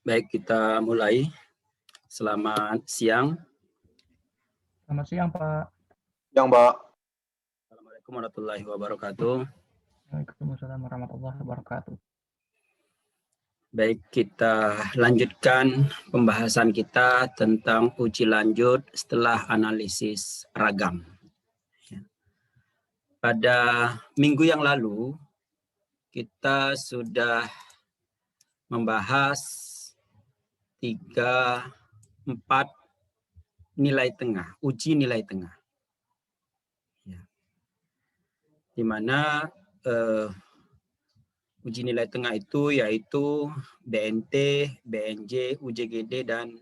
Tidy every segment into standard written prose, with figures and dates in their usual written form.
Baik, kita mulai. Selamat siang. Selamat siang, Pak. Siang, Pak. Assalamualaikum warahmatullahi wabarakatuh. Waalaikumsalam warahmatullahi wabarakatuh. Baik, kita lanjutkan pembahasan kita tentang uji lanjut setelah analisis ragam. Pada minggu yang lalu, kita sudah membahas 3, 4 nilai tengah, uji nilai tengah. Di mana uji nilai tengah itu yaitu BNT, BNJ, UJGD, dan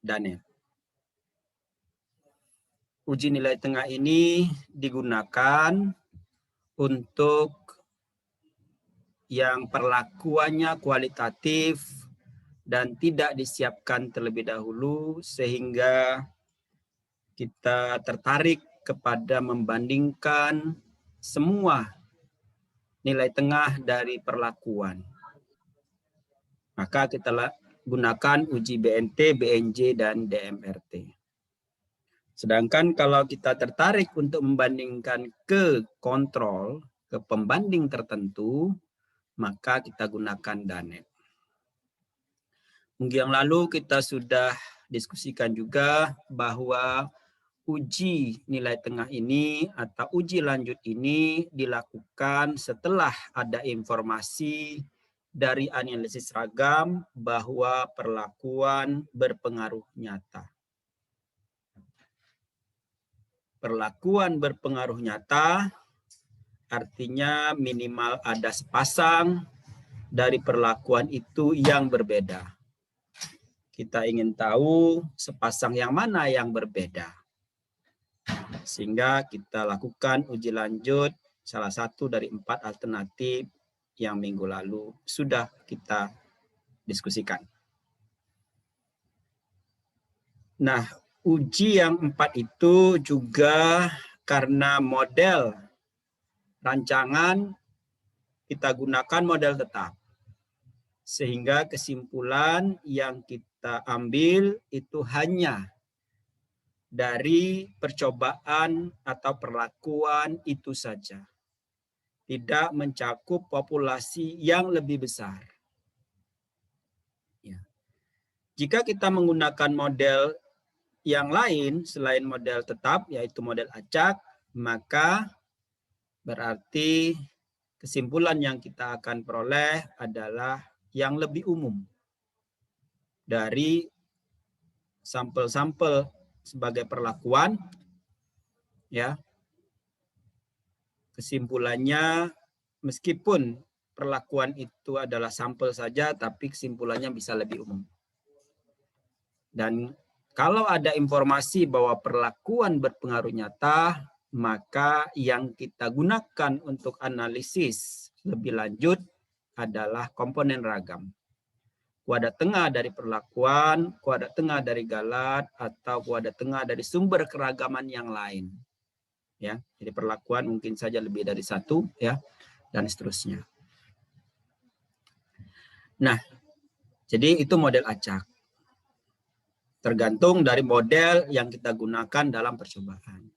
DANET. Uji nilai tengah ini digunakan untuk yang perlakuannya kualitatif dan tidak disiapkan terlebih dahulu sehingga kita tertarik kepada membandingkan semua nilai tengah dari perlakuan. Maka kita gunakan uji BNT, BNJ, dan DMRT. Sedangkan kalau kita tertarik untuk membandingkan ke kontrol, ke pembanding tertentu, maka kita gunakan DANET. Minggu yang lalu kita sudah diskusikan juga bahwa uji nilai tengah ini atau uji lanjut ini dilakukan setelah ada informasi dari analisis ragam bahwa perlakuan berpengaruh nyata. Perlakuan berpengaruh nyata artinya minimal ada sepasang dari perlakuan itu yang berbeda. Kita ingin tahu sepasang yang mana yang berbeda. Sehingga kita lakukan uji lanjut salah satu dari 4 alternatif yang minggu lalu sudah kita diskusikan. Nah, uji yang 4 itu juga karena model rancangan kita gunakan model tetap. Sehingga kesimpulan yang kita ambil itu hanya dari percobaan atau perlakuan itu saja. Tidak mencakup populasi yang lebih besar. Ya. Jika kita menggunakan model yang lain selain model tetap, yaitu model acak, maka berarti kesimpulan yang kita akan peroleh adalah yang lebih umum dari sampel-sampel sebagai perlakuan, ya. Kesimpulannya meskipun perlakuan itu adalah sampel saja, tapi kesimpulannya bisa lebih umum. Dan kalau ada informasi bahwa perlakuan berpengaruh nyata, maka yang kita gunakan untuk analisis lebih lanjut adalah komponen ragam. Kuadrat tengah dari perlakuan, kuadrat tengah dari galat, atau kuadrat tengah dari sumber keragaman yang lain. Ya, jadi perlakuan mungkin saja lebih dari satu, ya, dan seterusnya. Nah, jadi itu model acak. Tergantung dari model yang kita gunakan dalam percobaan.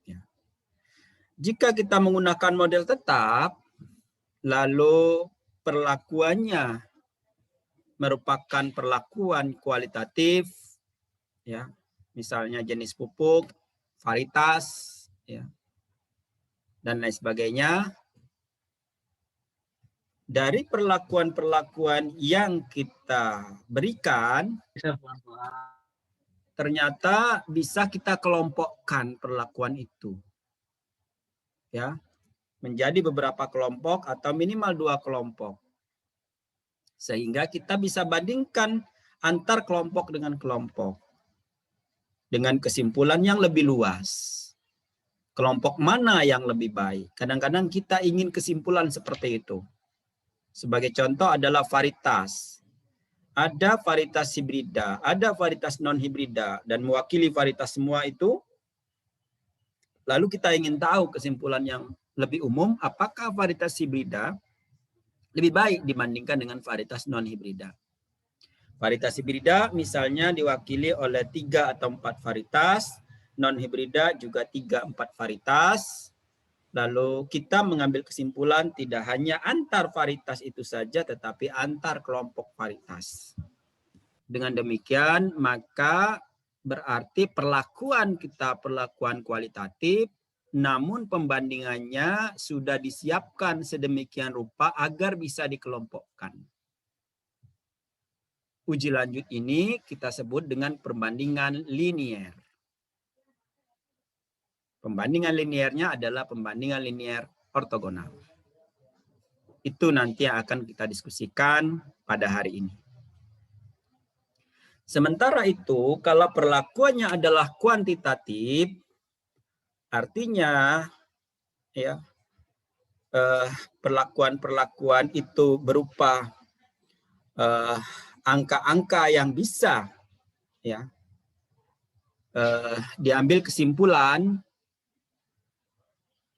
Ya. Jika kita menggunakan model tetap, lalu perlakuannya merupakan perlakuan kualitatif, ya, misalnya jenis pupuk, varietas, ya, dan lain sebagainya. Dari perlakuan-perlakuan yang kita berikan, ternyata bisa kita kelompokkan perlakuan itu, ya, menjadi beberapa kelompok atau minimal 2 kelompok, sehingga kita bisa bandingkan antar kelompok dengan kelompok dengan kesimpulan yang lebih luas. Kelompok mana yang lebih baik? Kadang-kadang kita ingin kesimpulan seperti itu. Sebagai contoh adalah varietas. Ada varietas hibrida, ada varietas non-hibrida, dan mewakili varietas semua itu. Lalu kita ingin tahu kesimpulan yang lebih umum, apakah varietas hibrida lebih baik dibandingkan dengan varietas non-hibrida. Varietas hibrida misalnya diwakili oleh 3 atau 4 varietas, non-hibrida juga 3-4 varietas. Lalu kita mengambil kesimpulan tidak hanya antar varietas itu saja, tetapi antar kelompok varietas. Dengan demikian, maka berarti perlakuan kita perlakuan kualitatif, namun pembandingannya sudah disiapkan sedemikian rupa agar bisa dikelompokkan. Uji lanjut ini kita sebut dengan perbandingan linier. Pembandingan liniernya adalah pembandingan linier ortogonal. Itu nanti yang akan kita diskusikan pada hari ini. Sementara itu, kalau perlakuannya adalah kuantitatif, artinya ya perlakuan-perlakuan itu berupa angka-angka yang bisa ya diambil kesimpulan,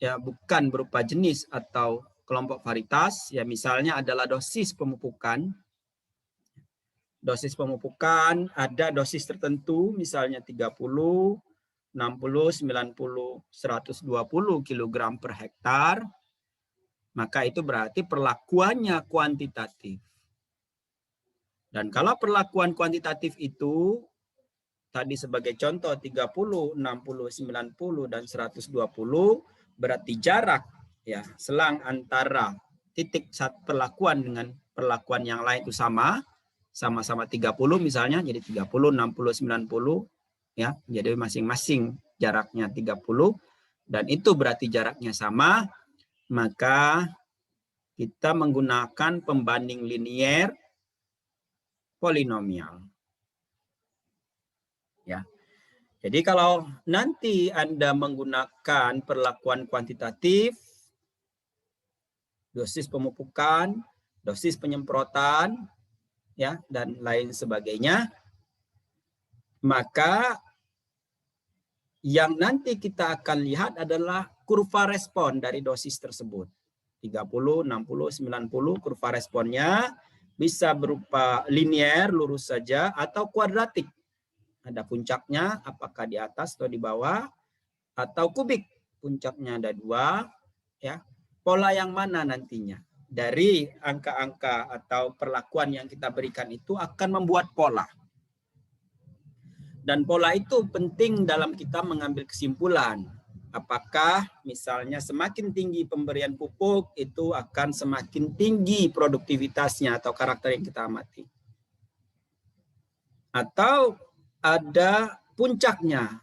ya bukan berupa jenis atau kelompok varietas, ya misalnya adalah dosis pemupukan. Dosis pemupukan ada dosis tertentu, misalnya 30, 60, 90, 120 kg per hektar, maka itu berarti perlakuannya kuantitatif. Dan kalau perlakuan kuantitatif itu, tadi sebagai contoh 30, 60, 90, dan 120, berarti jarak ya selang antara titik satu perlakuan dengan perlakuan yang lain itu sama-sama 30 misalnya, jadi 30, 60, 90 ya, jadi masing-masing jaraknya 30 dan itu berarti jaraknya sama, maka kita menggunakan pembanding linier polinomial. Ya. Jadi kalau nanti Anda menggunakan perlakuan kuantitatif, dosis pemupukan, dosis penyemprotan, ya, dan lain sebagainya, maka yang nanti kita akan lihat adalah kurva respon dari dosis tersebut. 30, 60, 90, kurva responnya bisa berupa linier, lurus saja, atau kuadratik. Ada puncaknya, apakah di atas atau di bawah, atau kubik, puncaknya ada 2, ya. Pola yang mana nantinya? Dari angka-angka atau perlakuan yang kita berikan itu akan membuat pola. Dan pola itu penting dalam kita mengambil kesimpulan. Apakah misalnya semakin tinggi pemberian pupuk itu akan semakin tinggi produktivitasnya atau karakter yang kita amati. Atau ada puncaknya.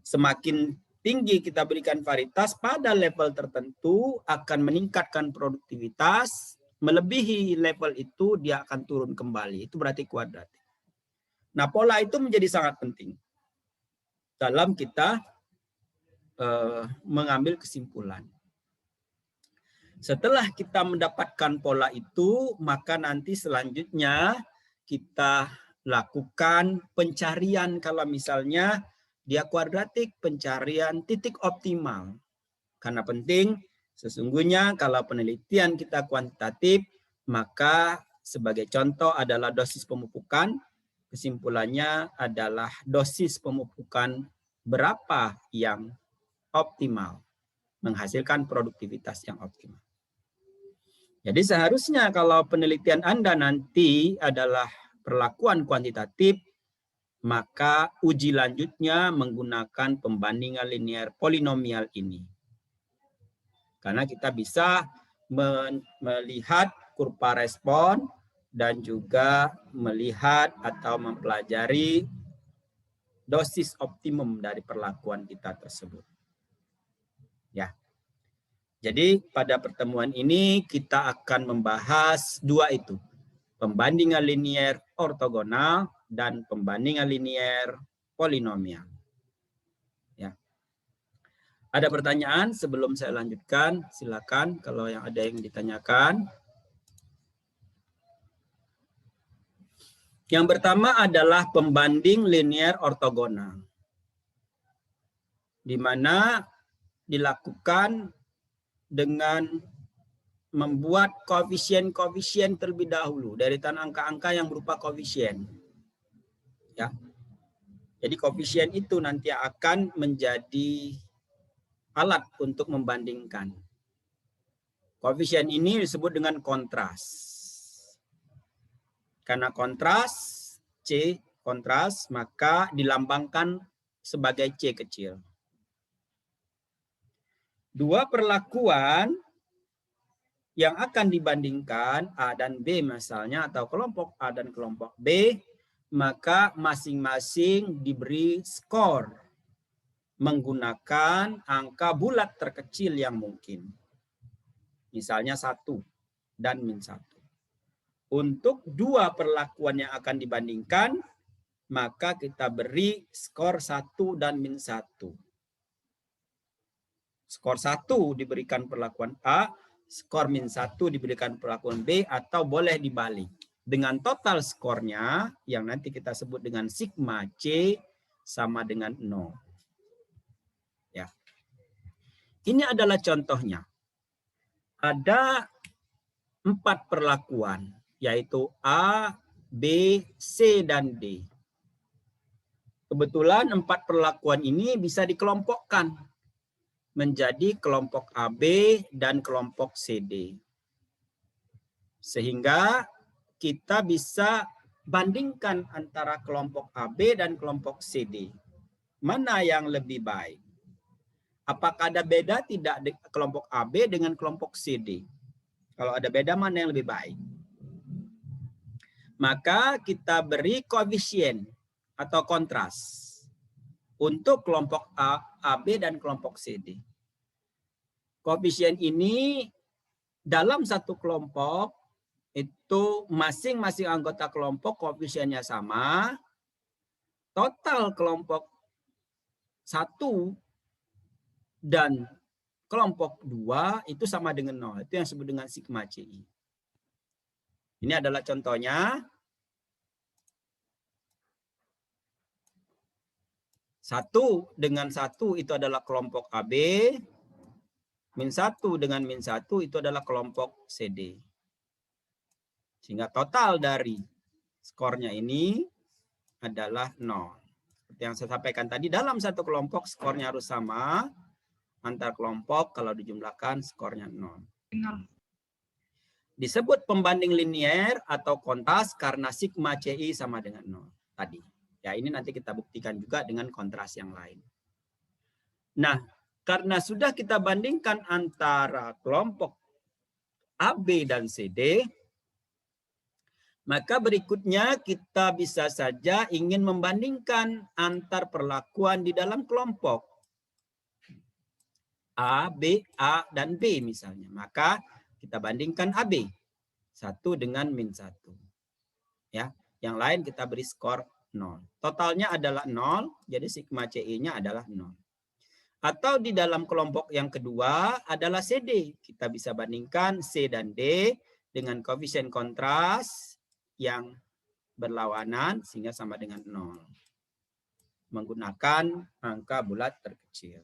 Semakin tinggi kita berikan varietas pada level tertentu akan meningkatkan produktivitas, melebihi level itu dia akan turun kembali. Itu berarti kuadratik. Nah, pola itu menjadi sangat penting dalam kita mengambil kesimpulan. Setelah kita mendapatkan pola itu, maka nanti selanjutnya kita lakukan pencarian kalau misalnya dia kuadratik, pencarian titik optimal. Karena penting, sesungguhnya kalau penelitian kita kuantitatif, maka sebagai contoh adalah dosis pemupukan. Kesimpulannya adalah dosis pemupukan berapa yang optimal, menghasilkan produktivitas yang optimal. Jadi seharusnya kalau penelitian Anda nanti adalah perlakuan kuantitatif, maka uji lanjutnya menggunakan pembandingan linier polinomial ini. Karena kita bisa melihat kurva respon dan juga melihat atau mempelajari dosis optimum dari perlakuan kita tersebut. Ya. Jadi pada pertemuan ini kita akan membahas dua itu. Pembandingan linier ortogonal dan pembandingan linier polinomial. Ya. Ada pertanyaan sebelum saya lanjutkan? Silakan kalau yang ada yang ditanyakan. Yang pertama adalah pembanding linier ortogonal, di mana dilakukan dengan membuat koefisien-koefisien terlebih dahulu, deretan angka-angka yang berupa koefisien. Ya. Jadi koefisien itu nanti akan menjadi alat untuk membandingkan. Koefisien ini disebut dengan kontras. Karena kontras, C kontras, maka dilambangkan sebagai C kecil. Dua perlakuan yang akan dibandingkan A dan B misalnya, atau kelompok A dan kelompok B, maka masing-masing diberi skor menggunakan angka bulat terkecil yang mungkin. Misalnya 1 dan -1. Untuk dua perlakuan yang akan dibandingkan, maka kita beri skor 1 dan -1. Skor 1 diberikan perlakuan A, skor -1 diberikan perlakuan B, atau boleh dibalik. Dengan total skornya, yang nanti kita sebut dengan sigma C sama dengan 0. Ya. Ini adalah contohnya. Ada 4 perlakuan, yaitu A, B, C, dan D. Kebetulan 4 perlakuan ini bisa dikelompokkan menjadi kelompok AB dan kelompok CD. Sehingga kita bisa bandingkan antara kelompok AB dan kelompok CD. Mana yang lebih baik? Apakah ada beda tidak kelompok AB dengan kelompok CD? Kalau ada beda, mana yang lebih baik? Maka kita beri koefisien atau kontras untuk kelompok A, AB, dan kelompok CD. Koefisien ini dalam satu kelompok itu masing-masing anggota kelompok koefisiennya sama. Total kelompok 1 dan kelompok 2 itu sama dengan 0. Itu yang disebut dengan sigma CI. Ini adalah contohnya. 1 dengan 1 itu adalah kelompok AB. -1 dengan -1 itu adalah kelompok CD. Sehingga total dari skornya ini adalah 0. Seperti yang saya sampaikan tadi, dalam satu kelompok skornya harus sama. Antar kelompok kalau dijumlahkan skornya 0. Disebut pembanding linier atau kontras karena sigma CI sama dengan 0 tadi. Ya, ini nanti kita buktikan juga dengan kontras yang lain. Nah, karena sudah kita bandingkan antara kelompok AB dan CD, maka berikutnya kita bisa saja ingin membandingkan antar perlakuan di dalam kelompok A, B, A, dan B misalnya. Maka kita bandingkan AB. 1 dengan -1. Ya, yang lain kita beri skor 0. Totalnya adalah 0, jadi sigma CI-nya adalah 0. Atau di dalam kelompok yang kedua adalah CD. Kita bisa bandingkan C dan D dengan koefisien kontras yang berlawanan sehingga sama dengan 0. Menggunakan angka bulat terkecil.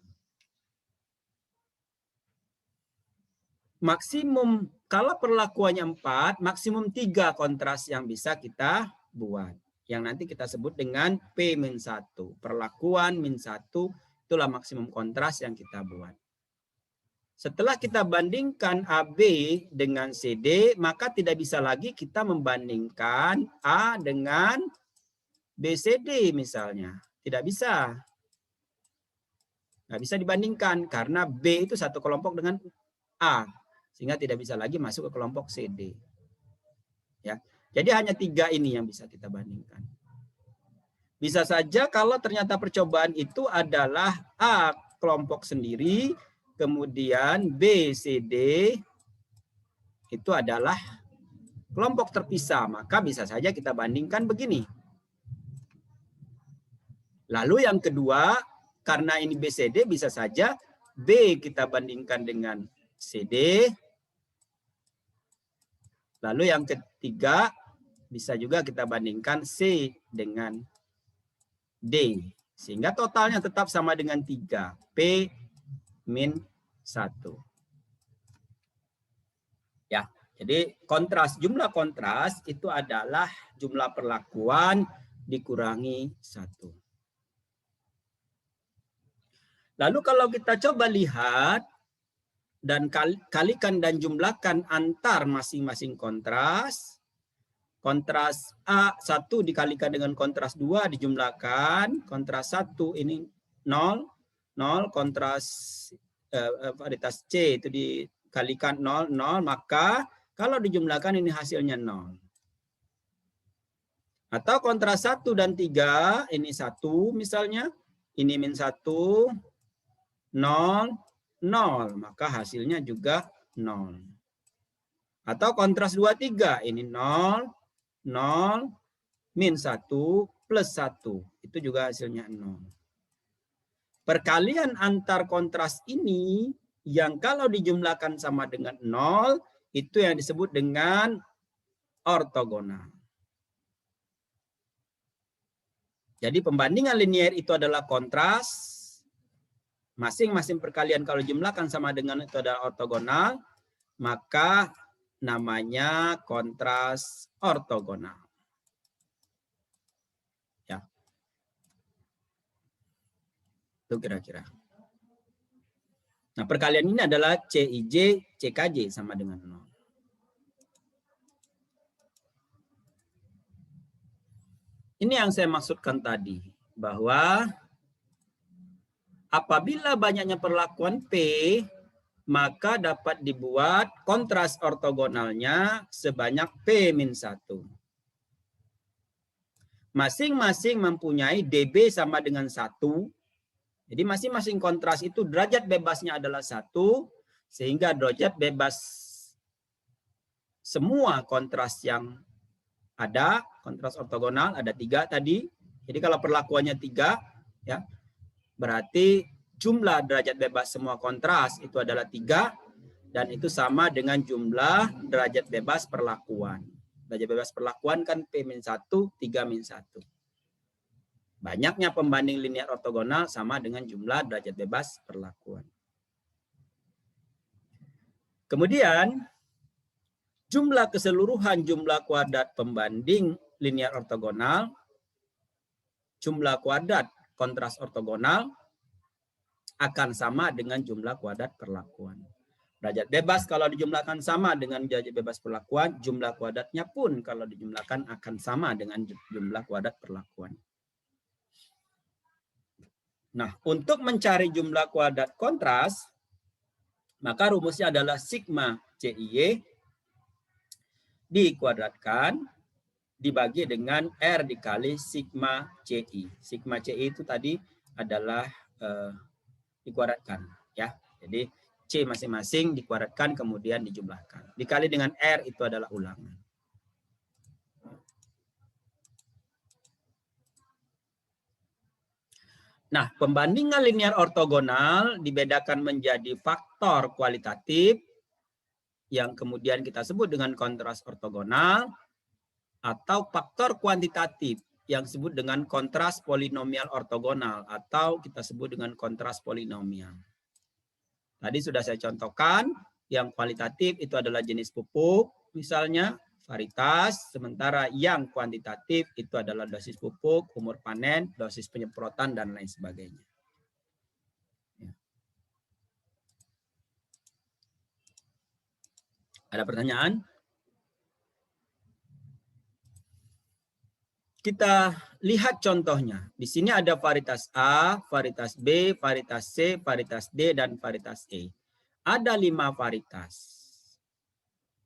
Maksimum, kalau perlakuannya 4, maksimum 3 kontras yang bisa kita buat. Yang nanti kita sebut dengan P-1. Perlakuan -1, itulah maksimum kontras yang kita buat. Setelah kita bandingkan AB dengan CD, maka tidak bisa lagi kita membandingkan A dengan BCD misalnya. Tidak bisa. Nggak bisa dibandingkan karena B itu satu kelompok dengan A. Sehingga tidak bisa lagi masuk ke kelompok CD. Ya. Jadi hanya 3 ini yang bisa kita bandingkan. Bisa saja kalau ternyata percobaan itu adalah A kelompok sendiri, kemudian B, C, D itu adalah kelompok terpisah. Maka bisa saja kita bandingkan begini. Lalu yang kedua, karena ini B, C, D, bisa saja B kita bandingkan dengan CD. Lalu yang ketiga, bisa juga kita bandingkan C dengan D. Sehingga totalnya tetap sama dengan 3. P-1. Ya, jadi jumlah kontras itu adalah jumlah perlakuan dikurangi 1. Lalu kalau kita coba lihat dan kalikan dan jumlahkan antar masing-masing kontras. Kontras A1 dikalikan dengan kontras 2 dijumlahkan. Kontras 1 ini 0. Kontras varietas C itu dikalikan 0. Maka kalau dijumlahkan ini hasilnya 0. Atau kontras 1 dan 3 ini 1 misalnya. Ini min 1. 0. Maka hasilnya juga 0. Atau kontras 2, 3. Ini 0, min 1, plus 1. Itu juga hasilnya 0. Perkalian antar kontras ini yang kalau dijumlahkan sama dengan 0, itu yang disebut dengan ortogonal. Jadi pembandingan linier itu adalah kontras. Masing-masing perkalian kalau jumlahkan sama dengan itu adalah ortogonal, maka namanya kontras ortogonal. Ya. Itu kira-kira. Nah, perkalian ini adalah CIJ, CKJ sama dengan 0. Ini yang saya maksudkan tadi, bahwa apabila banyaknya perlakuan P, maka dapat dibuat kontras ortogonalnya sebanyak P-1. Masing-masing mempunyai DB sama dengan 1. Jadi masing-masing kontras itu derajat bebasnya adalah 1, sehingga derajat bebas semua kontras yang ada, kontras ortogonal ada 3 tadi. Jadi kalau perlakuannya 3, ya, berarti jumlah derajat bebas semua kontras itu adalah 3, dan itu sama dengan jumlah derajat bebas perlakuan. Derajat bebas perlakuan kan P-1, 3-1. Banyaknya pembanding linear ortogonal sama dengan jumlah derajat bebas perlakuan. Kemudian, jumlah keseluruhan jumlah kuadrat pembanding linear ortogonal, jumlah kuadrat kontras ortogonal akan sama dengan jumlah kuadrat perlakuan. Derajat bebas kalau dijumlahkan sama dengan derajat bebas perlakuan, jumlah kuadratnya pun kalau dijumlahkan akan sama dengan jumlah kuadrat perlakuan. Nah, untuk mencari jumlah kuadrat kontras, maka rumusnya adalah sigma CIY dikuadratkan dibagi dengan R dikali sigma CI. Sigma CI itu tadi adalah dikuadratkan, ya. Jadi C masing-masing dikuadratkan kemudian dijumlahkan. Dikali dengan R itu adalah ulangan. Nah, pembandingan linear ortogonal dibedakan menjadi faktor kualitatif yang kemudian kita sebut dengan kontras ortogonal, atau faktor kuantitatif yang disebut dengan kontras polinomial ortogonal, atau kita sebut dengan kontras polinomial. Tadi sudah saya contohkan, yang kualitatif itu adalah jenis pupuk, misalnya varietas, sementara yang kuantitatif itu adalah dosis pupuk, umur panen, dosis penyemprotan, dan lain sebagainya. Ada pertanyaan? Kita lihat contohnya. Di sini ada varietas A, varietas B, varietas C, varietas D, dan varietas E. Ada 5 varietas.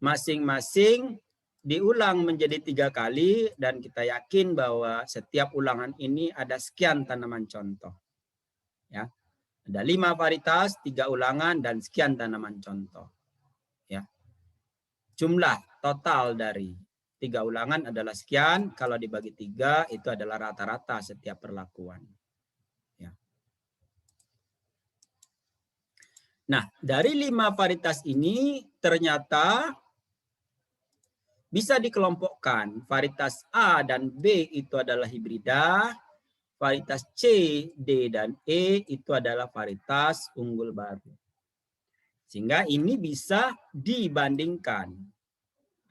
Masing-masing diulang menjadi 3 kali, dan kita yakin bahwa setiap ulangan ini ada sekian tanaman contoh. Ya, ada 5 varietas, 3 ulangan, dan sekian tanaman contoh. Ya, jumlah total dari 3 ulangan adalah sekian, kalau dibagi 3 itu adalah rata-rata setiap perlakuan. Ya. Nah, dari 5 varietas ini ternyata bisa dikelompokkan. Varietas A dan B itu adalah hibrida, varietas C, D, dan E itu adalah varietas unggul baru. Sehingga ini bisa dibandingkan.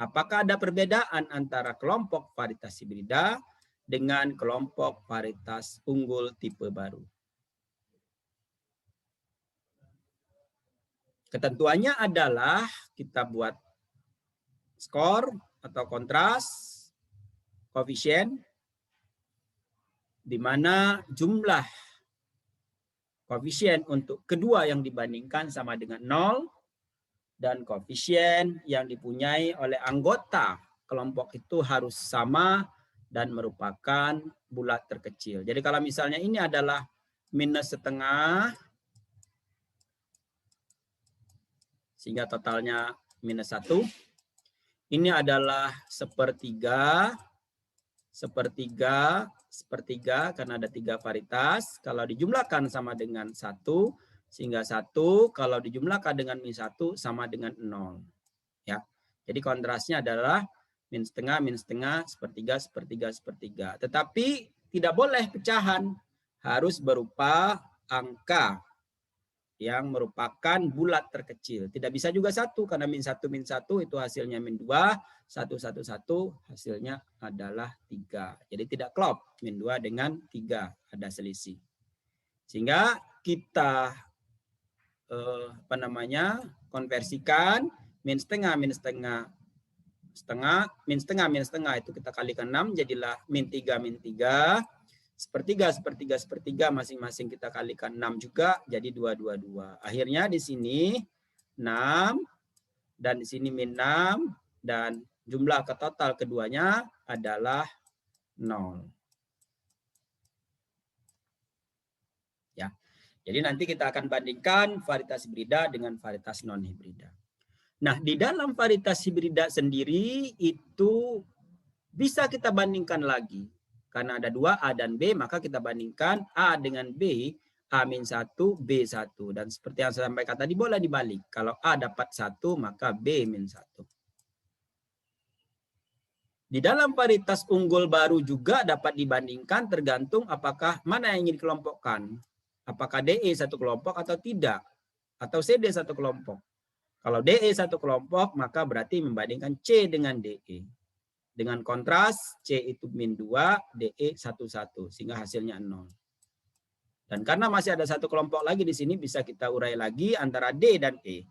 Apakah ada perbedaan antara kelompok varietas hibrida dengan kelompok varietas unggul tipe baru? Ketentuannya adalah kita buat skor atau kontras, koefisien, di mana jumlah koefisien untuk kedua yang dibandingkan sama dengan 0, dan koefisien yang dipunyai oleh anggota kelompok itu harus sama dan merupakan bulat terkecil. Jadi kalau misalnya ini adalah minus setengah, sehingga totalnya minus 1. Ini adalah sepertiga, karena ada 3 varietas. Kalau dijumlahkan sama dengan 1, sehingga 1 kalau dijumlahkan dengan min 1 sama dengan 0. Ya. Jadi kontrasnya adalah min setengah, sepertiga. Tetapi tidak boleh pecahan, harus berupa angka yang merupakan bulat terkecil. Tidak bisa juga 1, karena min 1 itu hasilnya min 2, 1 hasilnya adalah 3. Jadi tidak klop, min 2 dengan 3 ada selisih. Sehingga kita konversikan min setengah itu kita kalikan 6, jadilah min 3. Sepertiga masing-masing kita kalikan 6 juga, jadi 2. Akhirnya di sini 6 dan di sini min 6 dan jumlah ke total keduanya adalah 0. Ya. Jadi nanti kita akan bandingkan varietas hibrida dengan varietas non hibrida. Nah, di dalam varietas hibrida sendiri itu bisa kita bandingkan lagi. Karena ada 2 A dan B, maka kita bandingkan A dengan B, A-1, B1. Dan seperti yang saya sampaikan tadi, boleh dibalik. Kalau A dapat 1, maka B-1. Di dalam varietas unggul baru juga dapat dibandingkan tergantung apakah mana yang ingin dikelompokkan. Apakah DE satu kelompok atau tidak. Atau CD satu kelompok. Kalau DE satu kelompok, maka berarti membandingkan C dengan DE. Dengan kontras, C itu min 2, DE 1, sehingga hasilnya 0. Dan karena masih ada satu kelompok lagi di sini, bisa kita urai lagi antara D dan E.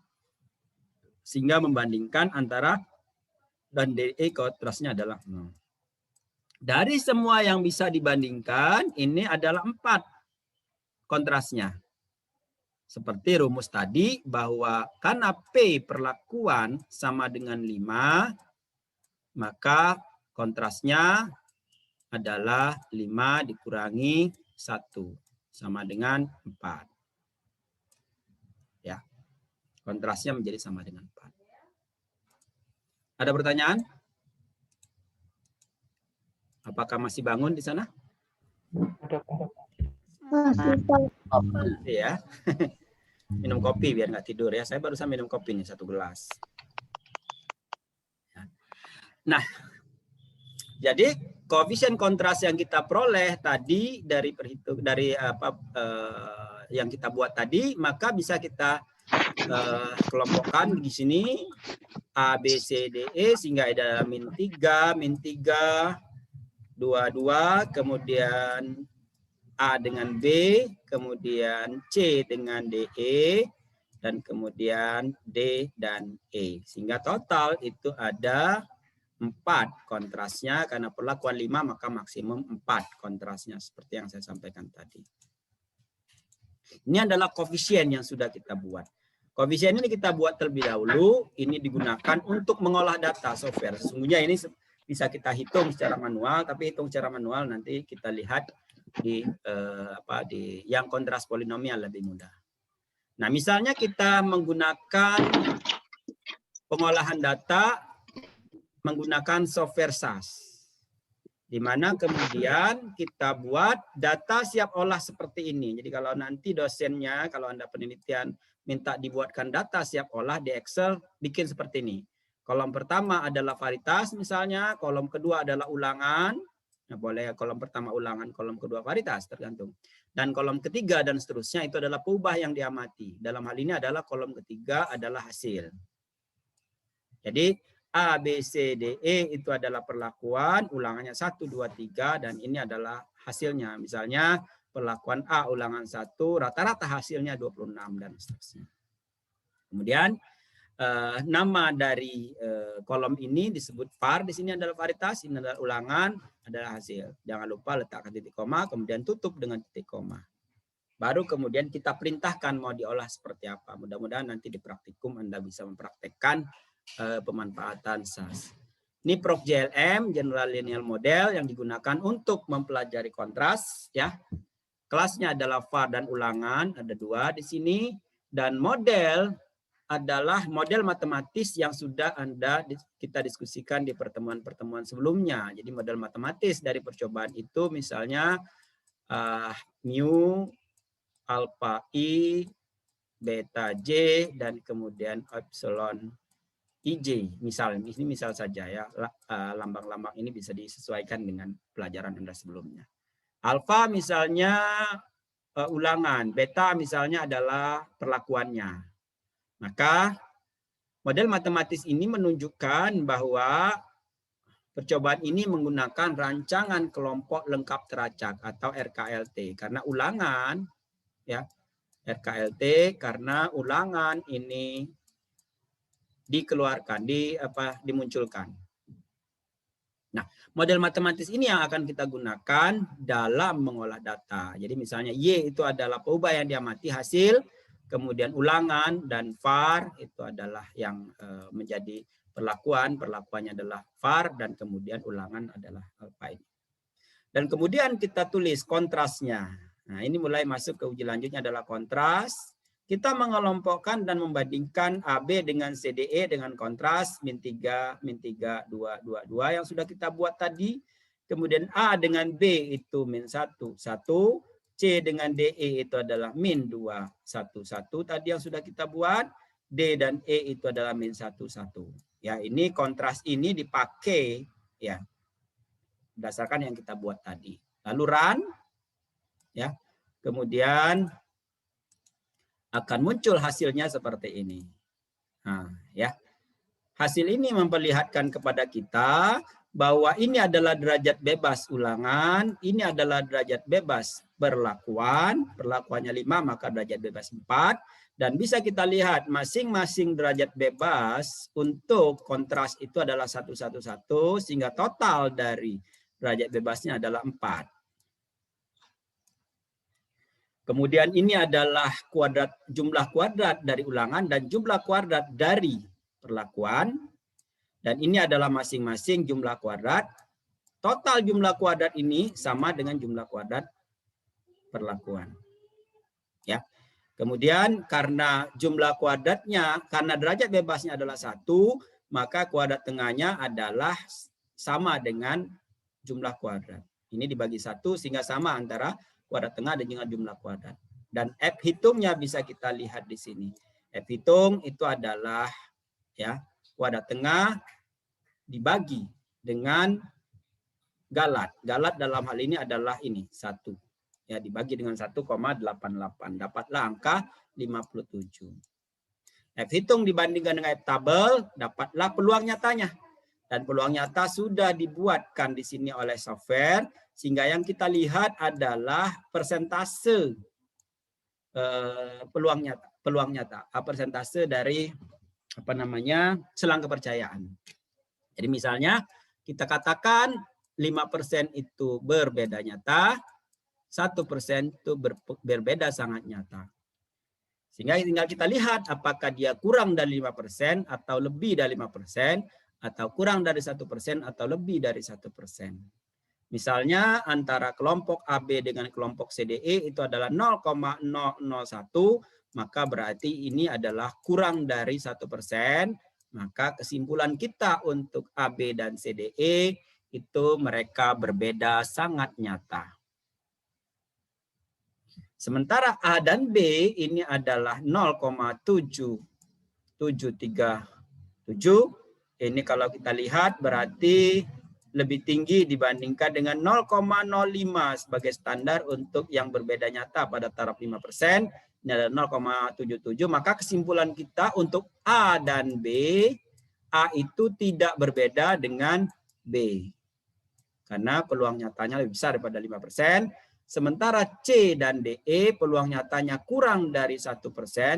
Sehingga membandingkan antara dan DE kontrasnya adalah 0. Dari semua yang bisa dibandingkan, ini adalah 4 kontrasnya. Seperti rumus tadi, bahwa karena P perlakuan sama dengan 5, maka kontrasnya adalah 5 dikurangi 1 sama dengan 4. Ya. Kontrasnya menjadi sama dengan 4. Ada pertanyaan? Apakah masih bangun di sana? Masih. Ya. Minum kopi biar nggak tidur ya. Saya barusan minum kopi nih 1 gelas. Nah, jadi koefisien kontras yang kita peroleh tadi dari yang kita buat tadi, maka bisa kita kelompokkan di sini A, B, C, D, E, sehingga ada min 3, 2, kemudian A dengan B, kemudian C dengan DE, dan kemudian D dan E. Sehingga total itu ada 4 kontrasnya, karena perlakuan 5 maka maksimum 4 kontrasnya seperti yang saya sampaikan tadi. Ini adalah koefisien yang sudah kita buat. Koefisien ini kita buat terlebih dahulu, ini digunakan untuk mengolah data software. Sesungguhnya ini bisa kita hitung secara manual, tapi hitung secara manual nanti kita lihat di yang kontras polinomial lebih mudah. Nah, misalnya kita menggunakan pengolahan data menggunakan software SAS, di mana kemudian kita buat data siap olah seperti ini. Jadi kalau nanti dosennya, kalau Anda penelitian minta dibuatkan data siap olah di Excel, bikin seperti ini. Kolom pertama adalah varietas misalnya, kolom kedua adalah ulangan. Nah, boleh kolom pertama ulangan, kolom kedua varietas, tergantung. Dan kolom ketiga dan seterusnya itu adalah peubah yang diamati. Dalam hal ini adalah kolom ketiga adalah hasil. Jadi A, B, C, D, E itu adalah perlakuan, ulangannya 1, 2, 3, dan ini adalah hasilnya. Misalnya perlakuan A ulangan 1, rata-rata hasilnya 26 dan seterusnya. Kemudian nama dari kolom ini disebut var, di sini adalah varietas, ini adalah ulangan, adalah hasil. Jangan lupa letakkan titik koma, kemudian tutup dengan titik koma. Baru kemudian kita perintahkan mau diolah seperti apa. Mudah-mudahan nanti di praktikum Anda bisa mempraktekkan pemanfaatan SAS. Ini Prof JLM, General Linear Model, yang digunakan untuk mempelajari kontras. Ya, kelasnya adalah var dan ulangan, ada 2 di sini. Dan model adalah model matematis yang sudah kita diskusikan di pertemuan-pertemuan sebelumnya. Jadi model matematis dari percobaan itu misalnya mu, alpha I, beta J, dan kemudian epsilon IJ. Ini misal saja ya, lambang-lambang ini bisa disesuaikan dengan pelajaran Anda sebelumnya. Alpha misalnya ulangan, beta misalnya adalah perlakuannya. Maka model matematis ini menunjukkan bahwa percobaan ini menggunakan rancangan kelompok lengkap teracak atau RKLT. Karena ulangan, ya, RKLT karena ulangan ini dikeluarkan, dimunculkan. Nah, model matematis ini yang akan kita gunakan dalam mengolah data. Jadi misalnya Y itu adalah peubah yang diamati hasil, kemudian ulangan, dan var itu adalah yang menjadi perlakuannya adalah var, dan kemudian ulangan adalah alpha ini. Dan kemudian kita tulis kontrasnya. Nah, ini mulai masuk ke uji lanjutnya adalah kontras. Kita mengelompokkan dan membandingkan AB dengan CDE dengan kontras min 3, 2, 2, 2 yang sudah kita buat tadi. Kemudian A dengan B itu min 1, 1. C dengan DE itu adalah min 2, 1, 1 tadi yang sudah kita buat. D dan E itu adalah min 1, 1. Ya, ini kontras ini dipakai ya berdasarkan yang kita buat tadi. Lalu run ya. Kemudian akan muncul hasilnya seperti ini. Nah, ya. Hasil ini memperlihatkan kepada kita bahwa ini adalah derajat bebas ulangan, ini adalah derajat bebas perlakuan, perlakuannya 5 maka derajat bebas 4, dan bisa kita lihat masing-masing derajat bebas untuk kontras itu adalah 1, 1, 1, sehingga total dari derajat bebasnya adalah 4. Kemudian ini adalah jumlah kuadrat dari ulangan dan jumlah kuadrat dari perlakuan. Dan ini adalah masing-masing jumlah kuadrat. Total jumlah kuadrat ini sama dengan jumlah kuadrat perlakuan. Ya. Kemudian karena jumlah kuadratnya, karena derajat bebasnya adalah 1, maka kuadrat tengahnya adalah sama dengan jumlah kuadrat. Ini dibagi 1 sehingga sama antara kuadrat tengah dan dengan jumlah kuadrat. Dan F hitungnya bisa kita lihat di sini. F hitung itu adalah ya kuadrat tengah dibagi dengan galat. Galat dalam hal ini adalah ini 1. Ya, dibagi dengan 1,88. Dapatlah angka 57. F hitung dibandingkan dengan F tabel, dapatlah peluang nyatanya. Dan peluang nyata sudah dibuatkan di sini oleh software, sehingga yang kita lihat adalah persentase peluang nyata, persentase dari selang kepercayaan. Jadi misalnya kita katakan 5% itu berbeda nyata, 1% itu berbeda sangat nyata. Sehingga tinggal kita lihat apakah dia kurang dari 5% atau lebih dari 5%, atau kurang dari 1% atau lebih dari 1%. Misalnya antara kelompok AB dengan kelompok CDE itu adalah 0,001, maka berarti ini adalah kurang dari 1%. Maka kesimpulan kita untuk AB dan CDE itu mereka berbeda sangat nyata. Sementara A dan B ini adalah 0,7737. Ini kalau kita lihat berarti lebih tinggi dibandingkan dengan 0,05 sebagai standar untuk yang berbeda nyata pada taraf 5%. Ini adalah 0,77. Maka kesimpulan kita untuk A dan B, A itu tidak berbeda dengan B. Karena peluang nyatanya lebih besar daripada 5%. Sementara C dan DE peluang nyatanya kurang dari 1%,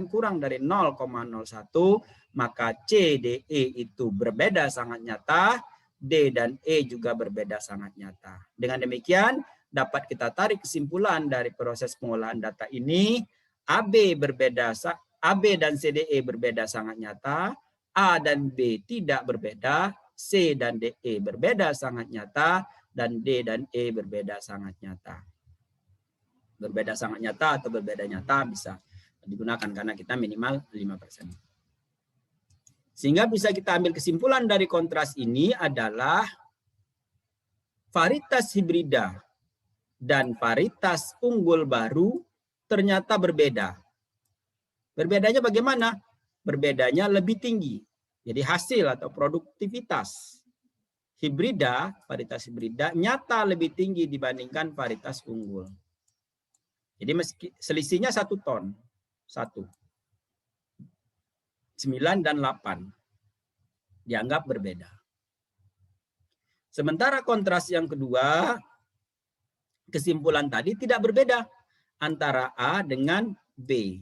kurang dari 0,01, maka C, DE itu berbeda sangat nyata, D dan E juga berbeda sangat nyata. Dengan demikian, dapat kita tarik kesimpulan dari proses pengolahan data ini, AB dan CDE berbeda sangat nyata, A dan B tidak berbeda, C dan DE berbeda sangat nyata, dan D dan E berbeda sangat nyata. Berbeda sangat nyata atau berbeda nyata bisa digunakan karena kita minimal 5%. Sehingga bisa kita ambil kesimpulan dari kontras ini adalah varietas hibrida dan varietas unggul baru ternyata berbeda. Berbedanya bagaimana? Berbedanya lebih tinggi. Jadi hasil atau produktivitas hibrida, varietas hibrida nyata lebih tinggi dibandingkan varietas unggul. Jadi meski selisihnya 1 ton. 1. 9 dan 8 dianggap berbeda. Sementara kontras yang kedua, kesimpulan tadi tidak berbeda antara A dengan B.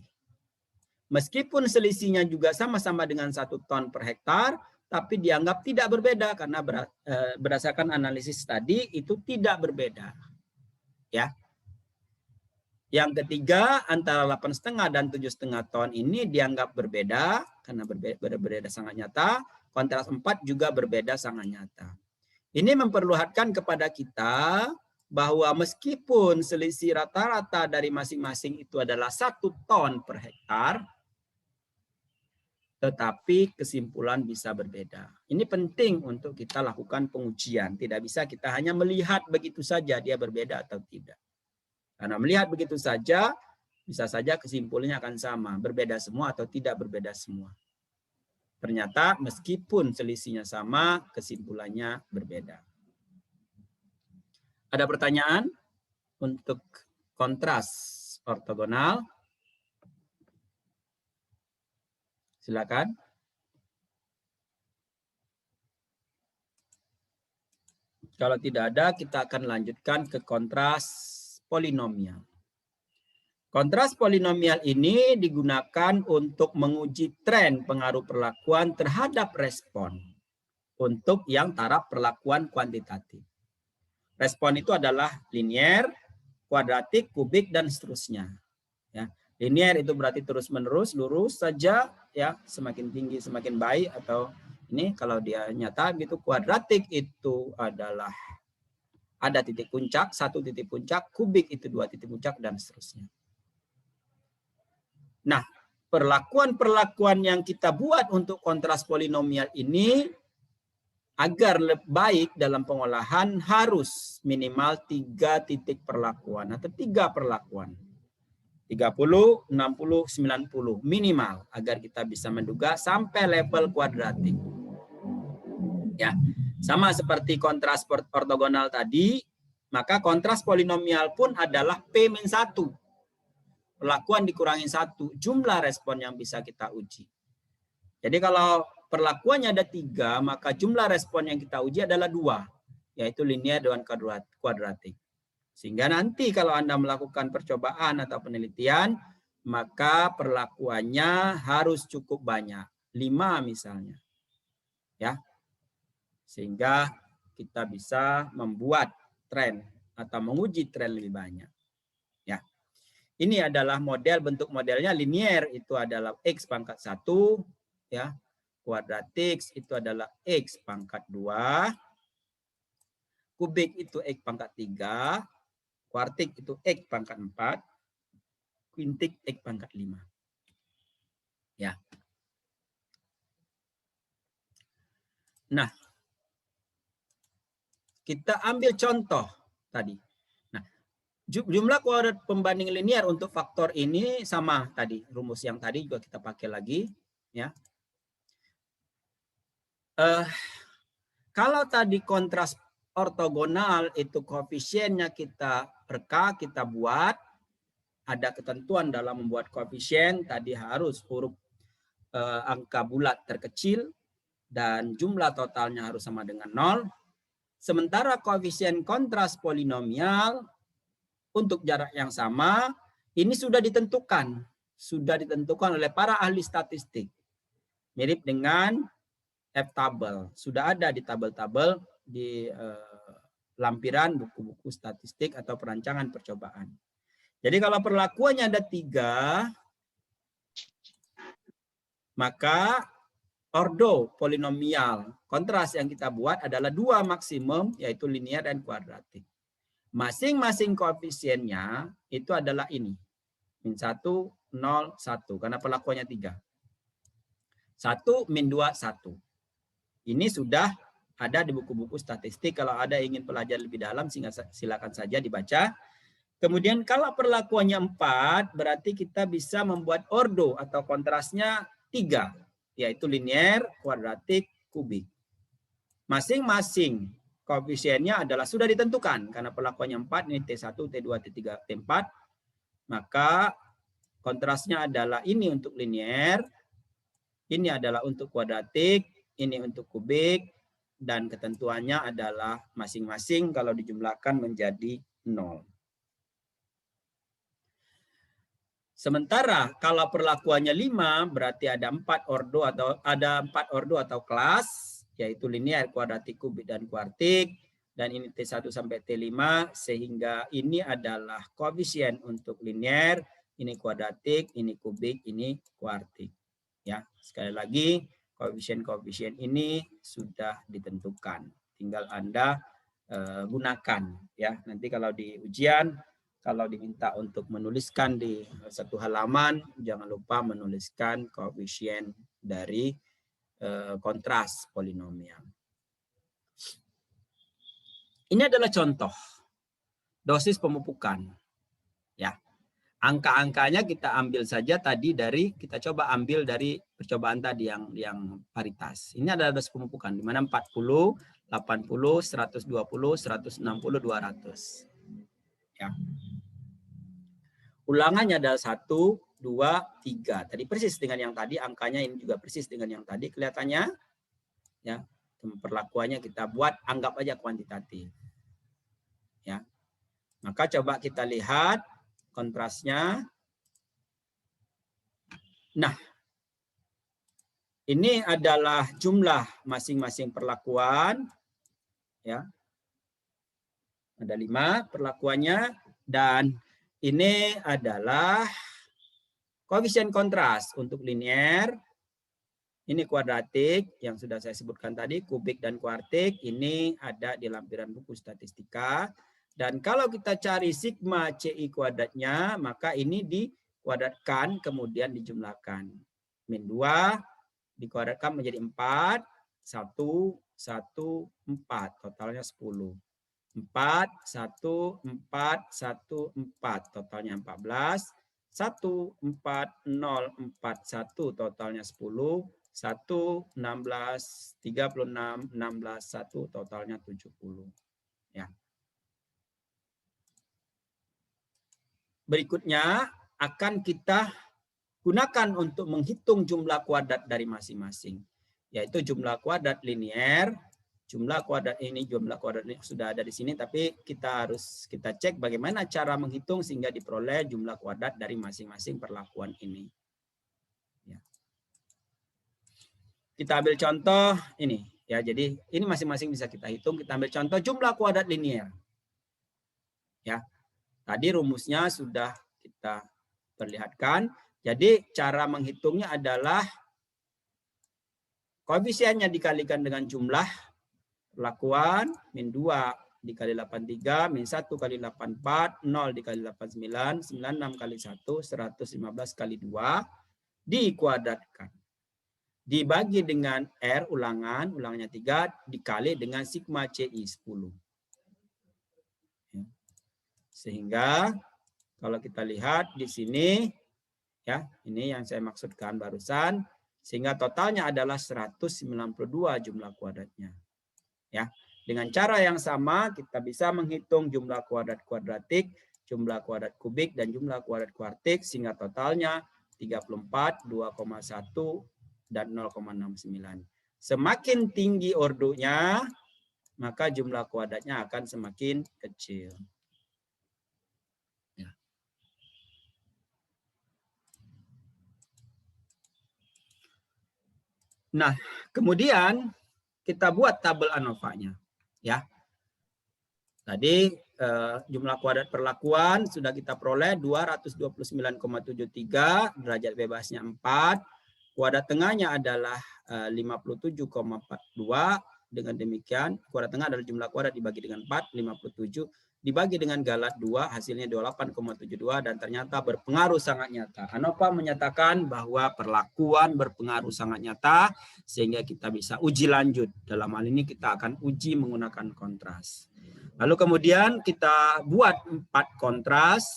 Meskipun selisihnya juga sama-sama dengan 1 ton per hektar, tapi dianggap tidak berbeda karena berdasarkan analisis tadi itu tidak berbeda. Ya. Yang ketiga, antara 8,5 dan 7,5 ton ini dianggap berbeda karena berbeda sangat nyata. Kontras 4 juga berbeda sangat nyata. Ini memperlihatkan kepada kita bahwa meskipun selisih rata-rata dari masing-masing itu adalah 1 ton per hektar, tetapi kesimpulan bisa berbeda. Ini penting untuk kita lakukan pengujian. Tidak bisa kita hanya melihat begitu saja dia berbeda atau tidak. Karena melihat begitu saja, bisa saja kesimpulannya akan sama. Berbeda semua atau tidak berbeda semua. Ternyata meskipun selisihnya sama, kesimpulannya berbeda. Ada pertanyaan untuk kontras ortogonal? Silakan. Kalau tidak ada, kita akan lanjutkan ke kontras polinomial. Kontras polinomial ini digunakan untuk menguji tren pengaruh perlakuan terhadap respon untuk yang taraf perlakuan kuantitatif. Respon itu adalah linier, kuadratik, kubik, dan seterusnya. Ya, linier itu berarti terus-menerus, lurus saja, ya, semakin tinggi semakin baik, atau ini kalau dia nyata gitu. Kuadratik itu adalah ada titik puncak, 1 titik puncak, kubik itu 2 titik puncak, dan seterusnya. Nah, perlakuan-perlakuan yang kita buat untuk kontras polinomial ini agar lebih baik dalam pengolahan harus minimal 3 titik perlakuan atau 3 perlakuan. 30, 60, 90 minimal agar kita bisa menduga sampai level kuadratik. Ya, sama seperti kontras ortogonal tadi, maka kontras polinomial pun adalah P-1. Perlakuan dikurangi 1, jumlah respon yang bisa kita uji. Jadi kalau perlakuannya ada 3, maka jumlah respon yang kita uji adalah 2, yaitu linear dan kuadratik. Sehingga nanti kalau Anda melakukan percobaan atau penelitian, maka perlakuannya harus cukup banyak, 5 misalnya. Ya. Sehingga kita bisa membuat tren atau menguji tren lebih banyak. Ya. Ini adalah model, bentuk modelnya linier itu adalah X pangkat 1, ya. Kuadratik itu adalah X pangkat 2. Kubik itu X pangkat 3. Kuartik itu X pangkat 4. Quintik X pangkat 5. Ya. Nah, kita ambil contoh tadi. Nah, jumlah kuadrat pembanding linear untuk faktor ini sama tadi. Rumus yang tadi juga kita pakai lagi. Ya. Kalau tadi kontras ortogonal itu koefisiennya kita reka, kita buat. Ada ketentuan dalam membuat koefisien, tadi harus huruf angka bulat terkecil dan jumlah totalnya harus sama dengan 0. Sementara koefisien kontras polinomial untuk jarak yang sama, ini sudah ditentukan oleh para ahli statistik. Mirip dengan F-tabel, sudah ada di tabel-tabel di lampiran buku-buku statistik atau perancangan percobaan. Jadi kalau perlakuannya ada 3, maka ordo polinomial kontras yang kita buat adalah 2 maksimum, yaitu linear dan kuadratik. Masing-masing koefisiennya itu adalah ini. Min 1, 0, 1. Karena perlakuannya 3. 1, min 2, 1. Ini sudah ada di buku-buku statistik. Kalau ada ingin pelajari lebih dalam, silakan saja dibaca. Kemudian kalau perlakuannya 4, berarti kita bisa membuat ordo atau kontrasnya 3, yaitu linear, kuadratik, kubik. Masing-masing koefisiennya adalah sudah ditentukan, karena perlakuannya 4, ini T1, T2, T3, T4. Maka kontrasnya adalah ini untuk linear, ini adalah untuk kuadratik, ini untuk kubik, dan ketentuannya adalah masing-masing kalau dijumlahkan menjadi 0. Sementara kalau perlakuannya 5 berarti ada 4 ordo atau kelas, yaitu linear, kuadratik, kubik, dan kuartik, dan ini T1 sampai T5, sehingga ini adalah koefisien untuk linear, ini kuadratik, ini kubik, ini kuartik. Ya, sekali lagi koefisien-koefisien ini sudah ditentukan, tinggal Anda gunakan ya. Nanti kalau di ujian, kalau diminta untuk menuliskan di satu halaman, jangan lupa menuliskan koefisien dari kontras polinomial. Ini adalah contoh dosis pemupukan. Ya, angka-angkanya kita ambil saja tadi kita coba ambil dari percobaan tadi yang paritas. Ini adalah dosis pemupukan di mana 40, 80, 120, 160, 200. Ya. Ulangannya adalah 1, 2, 3. Tadi persis dengan yang tadi, angkanya ini juga persis dengan yang tadi kelihatannya. Ya, perlakuannya kita buat, anggap aja kuantitatif. Ya. Maka coba kita lihat kontrasnya. Nah, ini adalah jumlah masing-masing perlakuan. Ya. Ada 5 perlakuannya, dan ini adalah koefisien kontras untuk linear, ini kuadratik yang sudah saya sebutkan tadi, kubik dan kuartik, ini ada di lampiran buku statistika. Dan kalau kita cari sigma CI kuadratnya, maka ini dikuadratkan kemudian dijumlahkan. Min 2 dikuadratkan menjadi 4, 1, 1, 4, totalnya 10. 4, 1, 4, 1, 4, totalnya 14. 1, 4, 0, 4, 1, totalnya 10. 1, 16, 36, 16, 1, totalnya 70. Ya. Berikutnya akan kita gunakan untuk menghitung jumlah kuadrat dari masing-masing. Yaitu jumlah kuadrat linear. Jumlah kuadrat ini sudah ada di sini, tapi kita cek bagaimana cara menghitung sehingga diperoleh jumlah kuadrat dari masing-masing perlakuan ini. Ya. Kita ambil contoh ini, ya. Jadi ini masing-masing bisa kita hitung. Kita ambil contoh jumlah kuadrat linear. Ya, tadi rumusnya sudah kita perlihatkan. Jadi cara menghitungnya adalah koefisiennya dikalikan dengan jumlah perlakuan, min 2 dikali 83, min 1 kali 84, 0 dikali 89, 96 kali 1, 115 kali 2, dikuadratkan. Dibagi dengan R ulangannya 3, dikali dengan sigma CI 10. Sehingga kalau kita lihat di sini, ya ini yang saya maksudkan barusan, sehingga totalnya adalah 192 jumlah kuadratnya. Ya, Dengan cara yang sama kita bisa menghitung jumlah kuadrat kuadratik, jumlah kuadrat kubik, dan jumlah kuadrat kuartik sehingga totalnya 34, 2,1, dan 0,69. Semakin tinggi ordonya, maka jumlah kuadratnya akan semakin kecil. Ya. Nah, kemudian kita buat tabel ANOVA-nya. Ya. Tadi jumlah kuadrat perlakuan sudah kita peroleh 229,73, derajat bebasnya 4, kuadrat tengahnya adalah 57,42. Dengan demikian, kuadrat tengah adalah jumlah kuadrat dibagi dengan 4, 57, dibagi dengan galat 2, hasilnya 28,72, dan ternyata berpengaruh sangat nyata. ANOVA menyatakan bahwa perlakuan berpengaruh sangat nyata, sehingga kita bisa uji lanjut. Dalam hal ini kita akan uji menggunakan kontras. Lalu kemudian kita buat 4 kontras,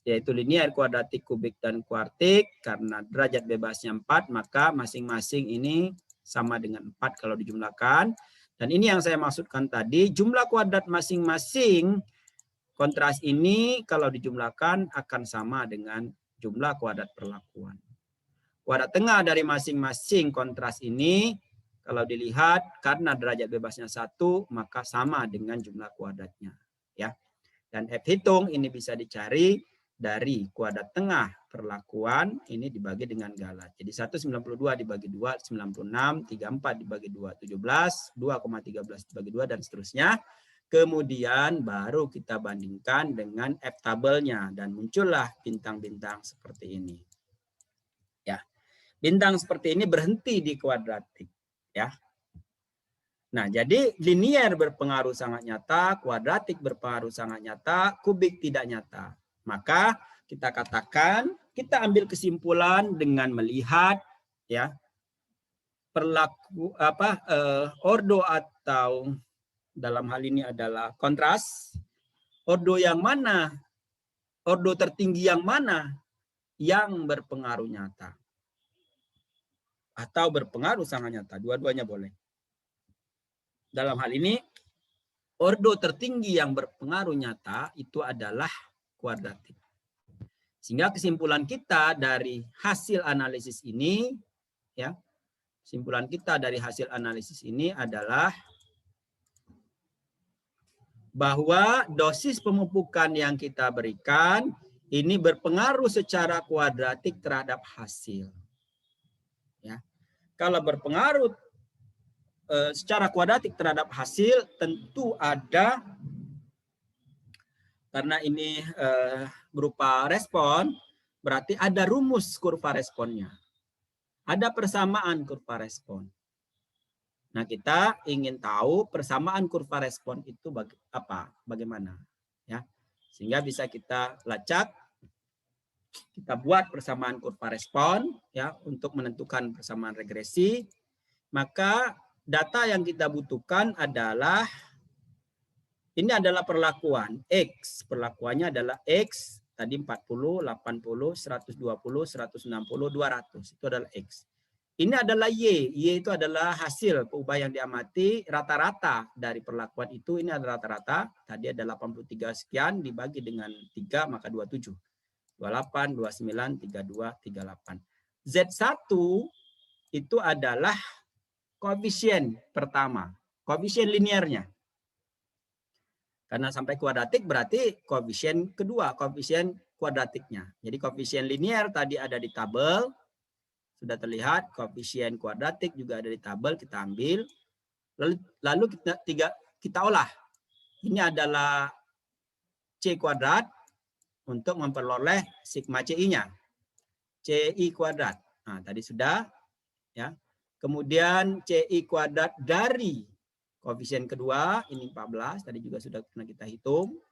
yaitu linier, kuadratik, kubik, dan kuartik. Karena derajat bebasnya 4, maka masing-masing ini sama dengan 4 kalau dijumlahkan. Dan ini yang saya maksudkan tadi, jumlah kuadrat masing-masing kontras ini kalau dijumlahkan akan sama dengan jumlah kuadrat perlakuan. Kuadrat tengah dari masing-masing kontras ini kalau dilihat karena derajat bebasnya 1, maka sama dengan jumlah kuadratnya. Ya. Dan F hitung ini bisa dicari dari kuadrat tengah perlakuan ini dibagi dengan galat. Jadi 192 dibagi 2, 96, 34 dibagi 2, 17, 2,13 dibagi 2, dan seterusnya. Kemudian baru kita bandingkan dengan F tabelnya dan muncullah bintang-bintang seperti ini. Ya. Bintang seperti ini berhenti di kuadratik, ya. Nah, jadi linier berpengaruh sangat nyata, kuadratik berpengaruh sangat nyata, kubik tidak nyata. Maka kita katakan, kita ambil kesimpulan dengan melihat ya ordo atau dalam hal ini adalah kontras. Ordo yang mana? Ordo tertinggi yang mana yang berpengaruh nyata? Atau berpengaruh sangat nyata, dua-duanya boleh. Dalam hal ini, ordo tertinggi yang berpengaruh nyata itu adalah kuadratik. Sehingga kesimpulan kita dari hasil analisis ini, ya, kesimpulan kita dari hasil analisis ini adalah bahwa dosis pemupukan yang kita berikan ini berpengaruh secara kuadratik terhadap hasil. Ya. Kalau berpengaruh secara kuadratik terhadap hasil, tentu ada, karena ini berupa respon, berarti ada rumus kurva responnya. Ada persamaan kurva respon. Nah, kita ingin tahu persamaan kurva respon itu bagaimana. Ya. Sehingga bisa kita lacak, kita buat persamaan kurva respon ya untuk menentukan persamaan regresi. Maka data yang kita butuhkan adalah, ini adalah perlakuan X. Perlakuannya adalah X, tadi 40, 80, 120, 160, 200. Itu adalah X. Ini adalah Y. Y itu adalah hasil perubahan yang diamati rata-rata dari perlakuan itu. Ini adalah rata-rata. Tadi ada 83 sekian dibagi dengan 3, maka 27. 28, 29, 32, 38. Z1 itu adalah koefisien pertama, koefisien linearnya. Karena sampai kuadratik berarti koefisien kedua, koefisien kuadratiknya. Jadi koefisien linear tadi ada di tabel, sudah terlihat. Koefisien kuadratik juga ada di tabel, kita ambil. Lalu kita olah. Ini adalah C kuadrat untuk memperoleh sigma CI-nya. CI kuadrat. Nah, tadi sudah. Ya. Kemudian CI kuadrat dari koefisien kedua, ini 14, tadi juga sudah pernah kita hitung.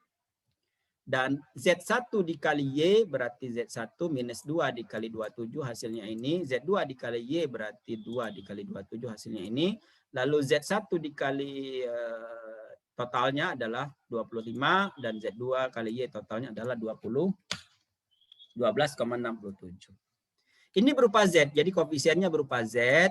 Dan Z1 dikali Y berarti Z1 minus 2 dikali 27 hasilnya ini. Z2 dikali Y berarti 2 dikali 27 hasilnya ini. Lalu Z1 dikali totalnya adalah 25 dan Z2 kali Y totalnya adalah 12,67. Ini berupa Z, jadi koefisiennya berupa Z,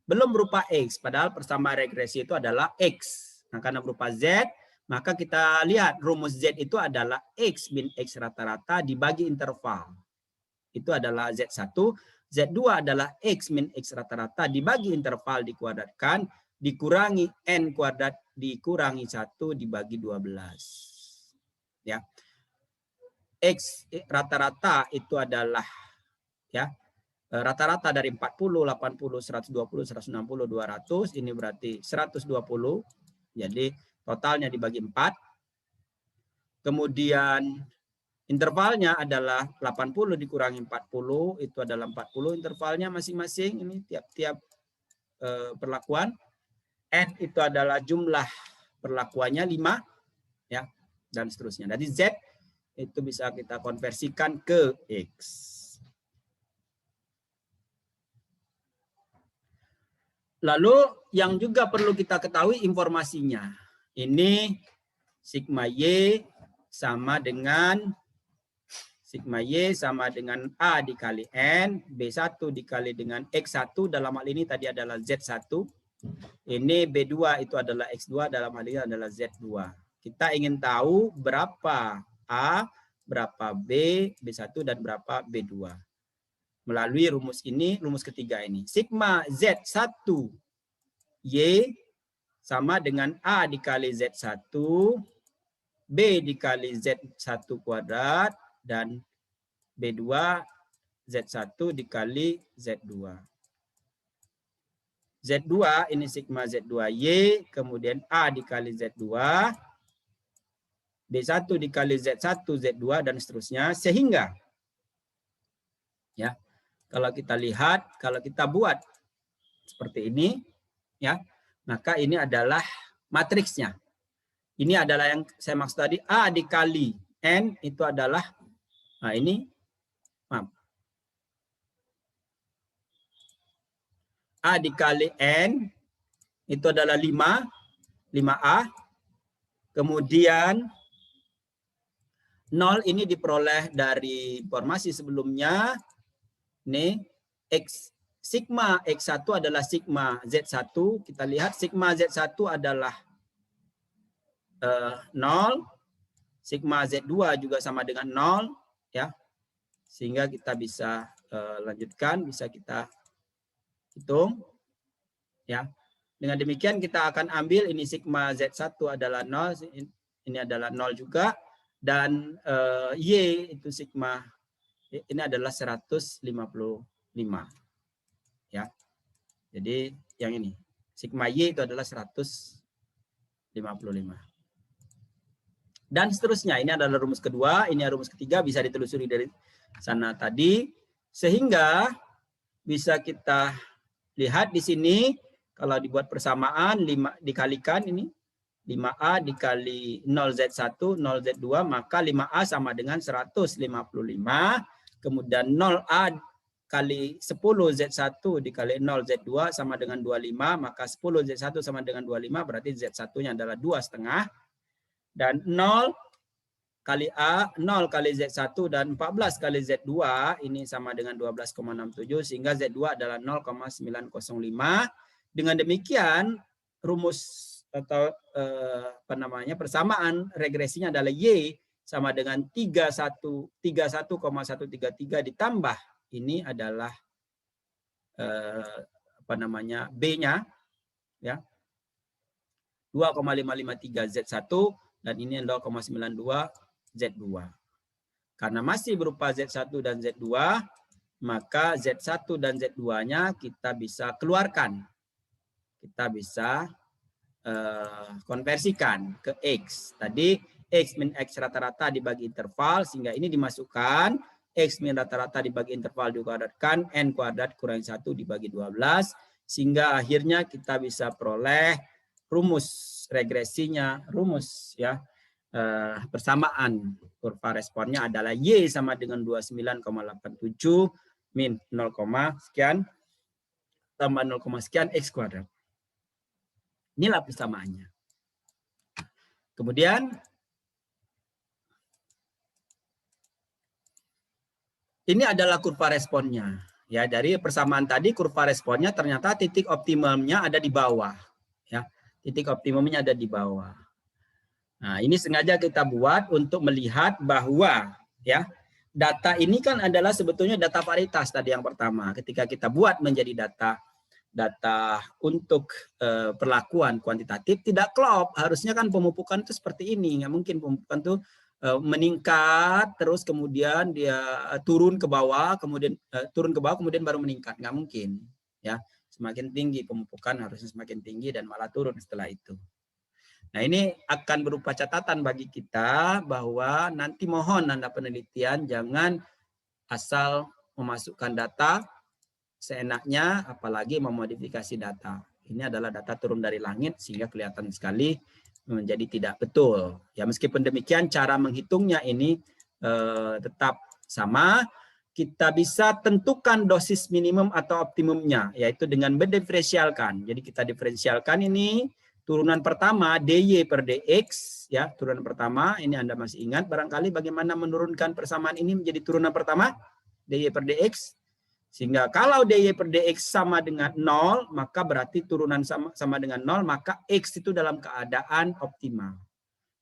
belum berupa X, padahal persamaan regresi itu adalah X. Nah, karena berupa Z, maka kita lihat rumus Z itu adalah X min X rata-rata dibagi interval. Itu adalah Z1. Z2 adalah X min X rata-rata dibagi interval dikuadratkan, dikurangi N kuadrat dikurangi 1 dibagi 12. Ya. X rata-rata itu adalah ya rata-rata dari 40, 80, 120, 160, 200. Ini berarti 120. Jadi totalnya dibagi 4. Kemudian intervalnya adalah 80 dikurangi 40. Itu adalah 40 intervalnya masing-masing. Ini tiap-tiap perlakuan. N itu adalah jumlah perlakuannya 5. Ya, dan seterusnya. Jadi Z itu bisa kita konversikan ke X. Lalu yang juga perlu kita ketahui informasinya. Ini sigma Y sama dengan A dikali N, B1 dikali dengan X1, dalam hal ini tadi adalah Z1. Ini B2 itu adalah X2, dalam hal ini adalah Z2. Kita ingin tahu berapa A, berapa B, B1, dan berapa B2. Melalui rumus ini, rumus ketiga ini. Sigma Z1 Y sama dengan A dikali Z1, B dikali Z1 kuadrat, dan B2 Z1 dikali Z2. Z2 ini sigma Z2Y, kemudian A dikali Z2, B1 dikali Z1, Z2, dan seterusnya. Sehingga, ya, kalau kita lihat, kalau kita buat seperti ini, ya, maka ini adalah matriksnya. Ini adalah yang saya maksud tadi, A dikali N itu adalah, nah ini, maaf, A dikali N itu adalah 5A. Kemudian 0 ini diperoleh dari informasi sebelumnya. Ini X, sigma X1 adalah sigma Z1. Kita lihat sigma Z1 adalah 0. Sigma Z2 juga sama dengan 0. Ya. Sehingga kita bisa lanjutkan, bisa kita hitung. Ya. Dengan demikian kita akan ambil ini sigma Z1 adalah 0. Ini adalah 0 juga. Dan Y itu sigma, ini adalah 155. Ya. Jadi yang ini, sigma Y itu adalah 155. Dan seterusnya, ini adalah rumus kedua, ini rumus ketiga, bisa ditelusuri dari sana tadi. Sehingga bisa kita lihat di sini, kalau dibuat persamaan, 5 dikalikan ini, 5A dikali 0Z1, 0Z2, maka 5A sama dengan 155. Kemudian 0A kali 10Z1 dikali 0Z2 sama dengan 25, maka 10Z1 sama dengan 25, berarti Z1-nya adalah 2,5. Dan 0 kali A, 0 kali Z1, dan 14 kali Z2, ini sama dengan 12,67, sehingga Z2 adalah 0,905. Dengan demikian, rumus atau persamaan regresinya adalah Y sama dengan 31,133 ditambah ini adalah B-nya, ya, 2,553 Z1, dan ini 0,92 Z2. Karena masih berupa Z1 dan Z2, maka Z1 dan Z2-nya kita bisa keluarkan. Kita bisa konversikan ke X. Tadi X min X rata-rata dibagi interval, sehingga ini dimasukkan. X min rata-rata dibagi interval dikuadratkan, N kuadrat kurang 1 dibagi 12. Sehingga akhirnya kita bisa peroleh rumus regresinya, rumus ya persamaan kurva responnya adalah Y sama dengan 29,87 min 0, sekian tambah 0, sekian X kuadrat. Inilah persamaannya. Kemudian ini adalah kurva responnya. Ya, dari persamaan tadi kurva responnya ternyata titik optimalnya ada di bawah. Ya, Titik optimumnya ada di bawah. Nah, ini sengaja kita buat untuk melihat bahwa ya data ini kan adalah sebetulnya data varietas tadi yang pertama. Ketika kita buat menjadi data untuk perlakuan kuantitatif tidak klop. Harusnya kan pemupukan itu seperti ini. Nggak mungkin pemupukan itu meningkat terus kemudian dia turun ke bawah kemudian baru meningkat. Nggak mungkin. Ya, semakin tinggi pemupukan harusnya semakin tinggi dan malah turun setelah itu. Nah, ini akan berupa catatan bagi kita bahwa nanti mohon Anda penelitian jangan asal memasukkan data seenaknya, apalagi memodifikasi data. Ini adalah data turun dari langit sehingga kelihatan sekali menjadi tidak betul. Ya, meskipun demikian cara menghitungnya ini tetap sama. Kita bisa tentukan dosis minimum atau optimumnya, yaitu dengan mendiferensialkan. Jadi kita diferensialkan ini turunan pertama dy per dx, ya turunan pertama. Ini Anda masih ingat barangkali bagaimana menurunkan persamaan ini menjadi turunan pertama dy per dx. Sehingga kalau dy per dx sama dengan 0, maka berarti turunan sama dengan 0, maka x itu dalam keadaan optimal.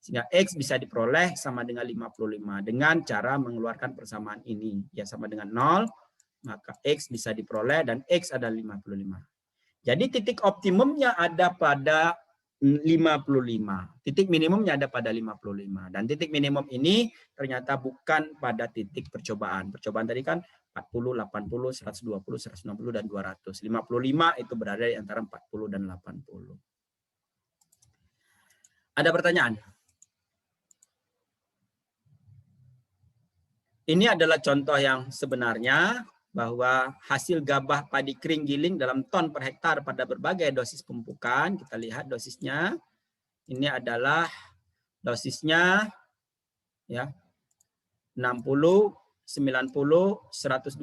Sehingga x bisa diperoleh sama dengan 55 dengan cara mengeluarkan persamaan ini. Ya sama dengan 0, maka x bisa diperoleh dan x adalah 55. Jadi titik optimumnya ada pada 55. Titik minimumnya ada pada 55. Dan titik minimum ini ternyata bukan pada titik percobaan. Percobaan tadi kan 40, 80, 120, 160, dan 200. 55 itu berada di antara 40 dan 80. Ada pertanyaan? Ini adalah contoh yang sebenarnya bahwa hasil gabah padi kering giling dalam ton per hektar pada berbagai dosis pemupukan. Kita lihat dosisnya. Ini adalah dosisnya ya 60, 90, 120,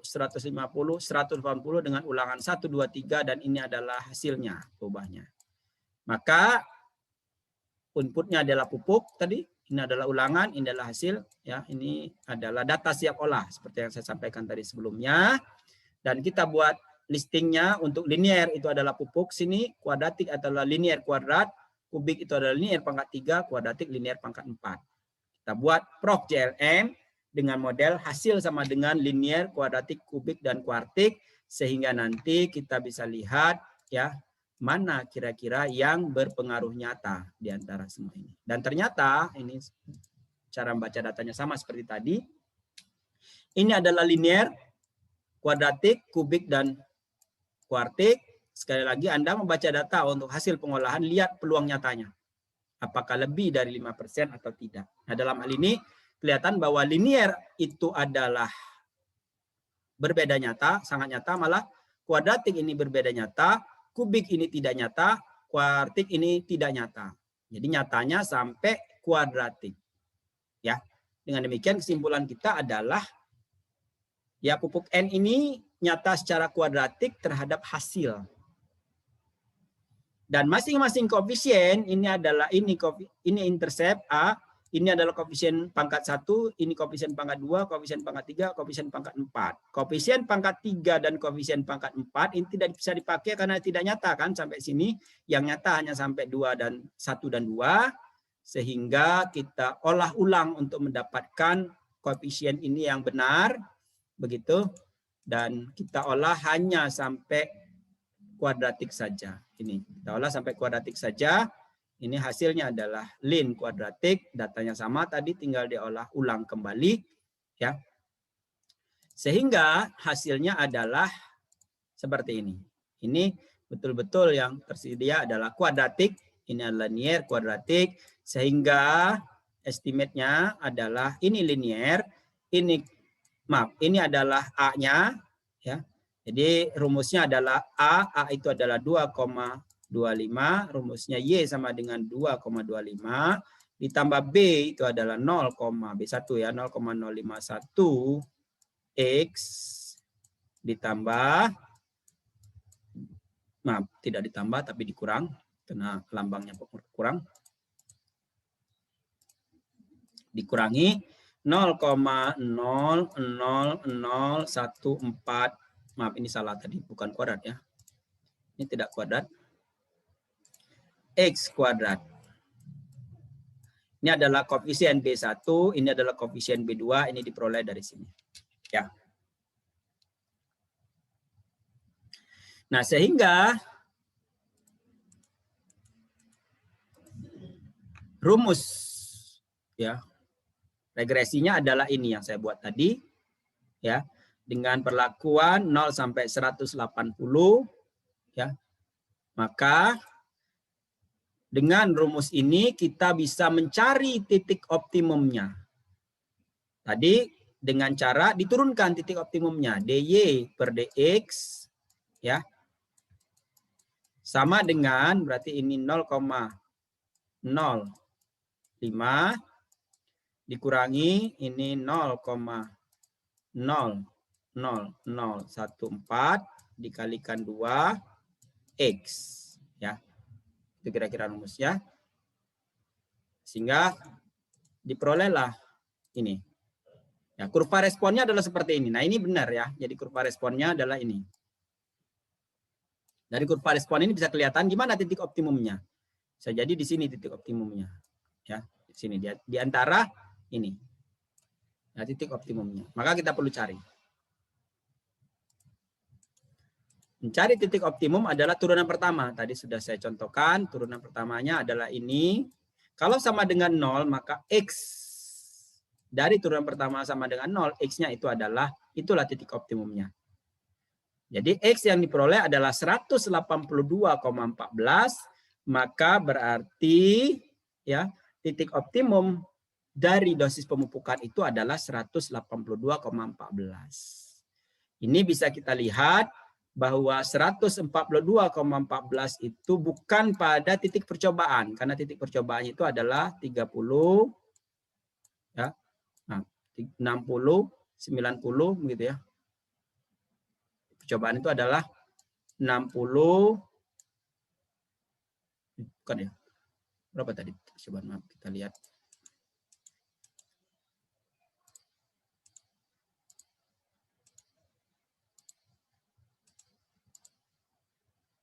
150, 180 dengan ulangan 1, 2, 3 dan ini adalah hasilnya perubahannya. Maka inputnya adalah pupuk tadi. Ini adalah ulangan, ini adalah hasil, ya. Ini adalah data siap olah seperti yang saya sampaikan tadi sebelumnya. Dan kita buat listingnya untuk linear itu adalah pupuk sini, kuadratik adalah linear kuadrat, kubik itu adalah linear pangkat 3, kuadratik linear pangkat 4. Kita buat proc JLM dengan model hasil sama dengan linear, kuadratik, kubik dan kuartik sehingga nanti kita bisa lihat ya mana kira-kira yang berpengaruh nyata di antara semua ini. Dan ternyata ini cara membaca datanya sama seperti tadi. Ini adalah linear, kuadratik, kubik, dan kuartik. Sekali lagi Anda membaca data untuk hasil pengolahan, lihat peluang nyatanya. Apakah lebih dari 5% atau tidak. Nah, dalam hal ini kelihatan bahwa linear itu adalah berbeda nyata, sangat nyata, malah kuadratik ini berbeda nyata, kubik ini tidak nyata, kuartik ini tidak nyata. Jadi nyatanya sampai kuadratik. Ya. Dengan demikian kesimpulan kita adalah ya pupuk N ini nyata secara kuadratik terhadap hasil. Dan masing-masing koefisien ini adalah ini intercept A, ini adalah koefisien pangkat 1, ini koefisien pangkat 2, koefisien pangkat 3, koefisien pangkat 4. Koefisien pangkat 3 dan koefisien pangkat 4 ini tidak bisa dipakai karena tidak nyata kan sampai sini. Yang nyata hanya sampai 2 dan 1 dan 2. Sehingga kita olah ulang untuk mendapatkan koefisien ini yang benar. Begitu. Dan kita olah hanya sampai kuadratik saja. Ini kita olah sampai kuadratik saja. Ini hasilnya adalah lin kuadratik, datanya sama tadi tinggal diolah ulang kembali ya. Sehingga hasilnya adalah seperti ini. Ini betul-betul yang tersedia adalah kuadratik, ini adalah linear kuadratik sehingga estimate-nya adalah ini linear, ini adalah A-nya ya. Jadi rumusnya adalah A itu adalah 2,25, rumusnya Y sama dengan 2,25, ditambah B itu adalah 0,B1 ya, 0,051 X ditambah, tidak ditambah tapi dikurang, karena lambangnya kurang, dikurangi 0,00014, ini salah tadi, bukan kuadrat ya. Ini tidak kuadrat. X kuadrat. Ini adalah koefisien B1, ini adalah koefisien B2, ini diperoleh dari sini. Ya. Nah, sehingga rumus ya regresinya adalah ini yang saya buat tadi ya, dengan perlakuan 0 sampai 180 ya. Maka dengan rumus ini kita bisa mencari titik optimumnya. Tadi dengan cara diturunkan titik optimumnya, dy per dx ya. Sama dengan berarti ini 0,05 dikurangi ini 0,00014 dikalikan 2x ya. Itu kira-kira rumusnya. Sehingga diperolehlah ini. Ya, kurva responnya adalah seperti ini. Nah, ini benar ya. Jadi kurva responnya adalah ini. Dari kurva respon ini bisa kelihatan gimana titik optimumnya. Bisa jadi di sini titik optimumnya. Ya, di sini di antara ini. Nah, titik optimumnya. Maka kita perlu cari. Mencari titik optimum adalah turunan pertama. Tadi sudah saya contohkan. Turunan pertamanya adalah ini. Kalau sama dengan 0, maka X dari turunan pertama sama dengan 0, X-nya itulah titik optimumnya. Jadi X yang diperoleh adalah 182,14, maka berarti ya titik optimum dari dosis pemupukan itu adalah 182,14. Ini bisa kita lihat bahwa 142,14 itu bukan pada titik percobaan, karena titik percobaan itu adalah 30 ya. Nah, 60, 90 begitu ya. Percobaan itu adalah 60 bukan ya. Berapa tadi percobaan? Maaf, kita lihat.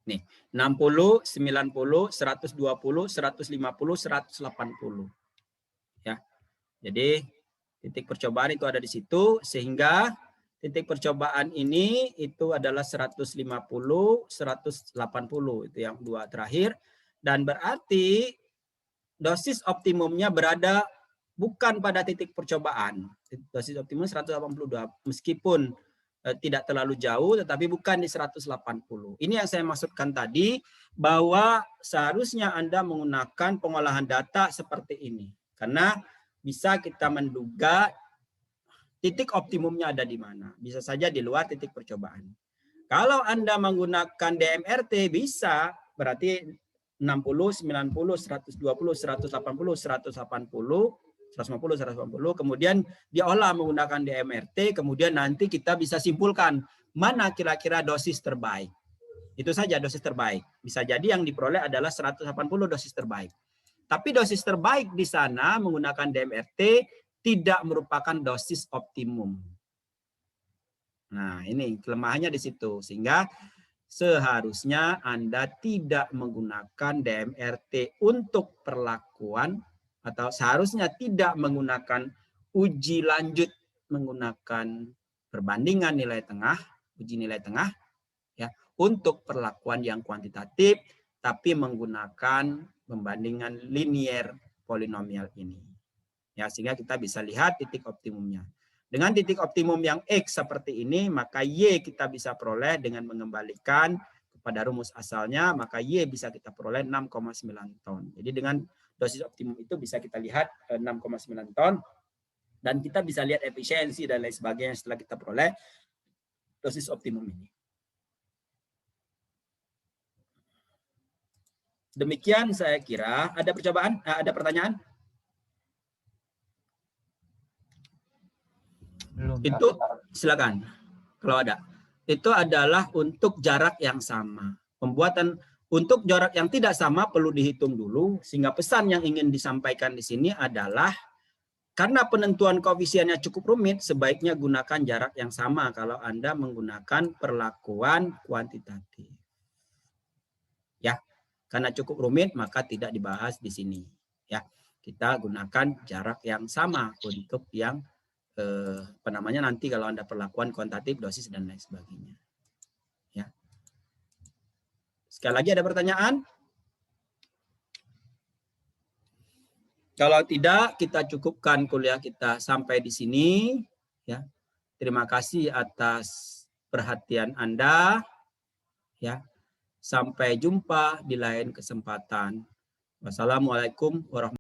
Nih, 60, 90, 120, 150, 180. Ya. Jadi titik percobaan itu ada di situ, sehingga titik percobaan ini itu adalah 150, 180 itu yang dua terakhir, dan berarti dosis optimumnya berada bukan pada titik percobaan. Dosis optimum 182 meskipun tidak terlalu jauh, tetapi bukan di 180. Ini yang saya maksudkan tadi, bahwa seharusnya Anda menggunakan pengolahan data seperti ini. Karena bisa kita menduga titik optimumnya ada di mana. Bisa saja di luar titik percobaan. Kalau Anda menggunakan DMRT bisa, berarti 60, 90, 120, 180, 150, kemudian diolah menggunakan DMRT, kemudian nanti kita bisa simpulkan mana kira-kira dosis terbaik. Itu saja dosis terbaik. Bisa jadi yang diperoleh adalah 180 dosis terbaik. Tapi dosis terbaik di sana menggunakan DMRT tidak merupakan dosis optimum. Nah, ini kelemahannya di situ. Sehingga seharusnya Anda tidak menggunakan DMRT untuk perlakuan, atau seharusnya tidak menggunakan uji lanjut menggunakan perbandingan nilai tengah, uji nilai tengah ya, untuk perlakuan yang kuantitatif, tapi menggunakan pembandingan linear polinomial ini. Ya, sehingga kita bisa lihat titik optimumnya. Dengan titik optimum yang X seperti ini, maka Y kita bisa peroleh dengan mengembalikan kepada rumus asalnya, maka Y bisa kita peroleh 6,9 ton. Jadi dengan dosis optimum itu bisa kita lihat 6,9 ton. Dan kita bisa lihat efisiensi dan lain sebagainya setelah kita peroleh dosis optimum ini. Demikian saya kira. Ada percobaan? Ada pertanyaan? Belum. Itu silakan kalau ada. Itu adalah untuk jarak yang sama. Pembuatan untuk jarak yang tidak sama perlu dihitung dulu, sehingga pesan yang ingin disampaikan di sini adalah karena penentuan koefisiennya cukup rumit, sebaiknya gunakan jarak yang sama kalau Anda menggunakan perlakuan kuantitatif. Ya. Karena cukup rumit, maka tidak dibahas di sini. Ya, kita gunakan jarak yang sama untuk yang nanti kalau Anda perlakuan kuantitatif, dosis dan lain sebagainya. Ya. Sekali lagi ada pertanyaan? Kalau tidak, kita cukupkan kuliah kita sampai di sini. Ya, terima kasih atas perhatian Anda. Ya, sampai jumpa di lain kesempatan. Wassalamualaikum warahmatullahi wabarakatuh.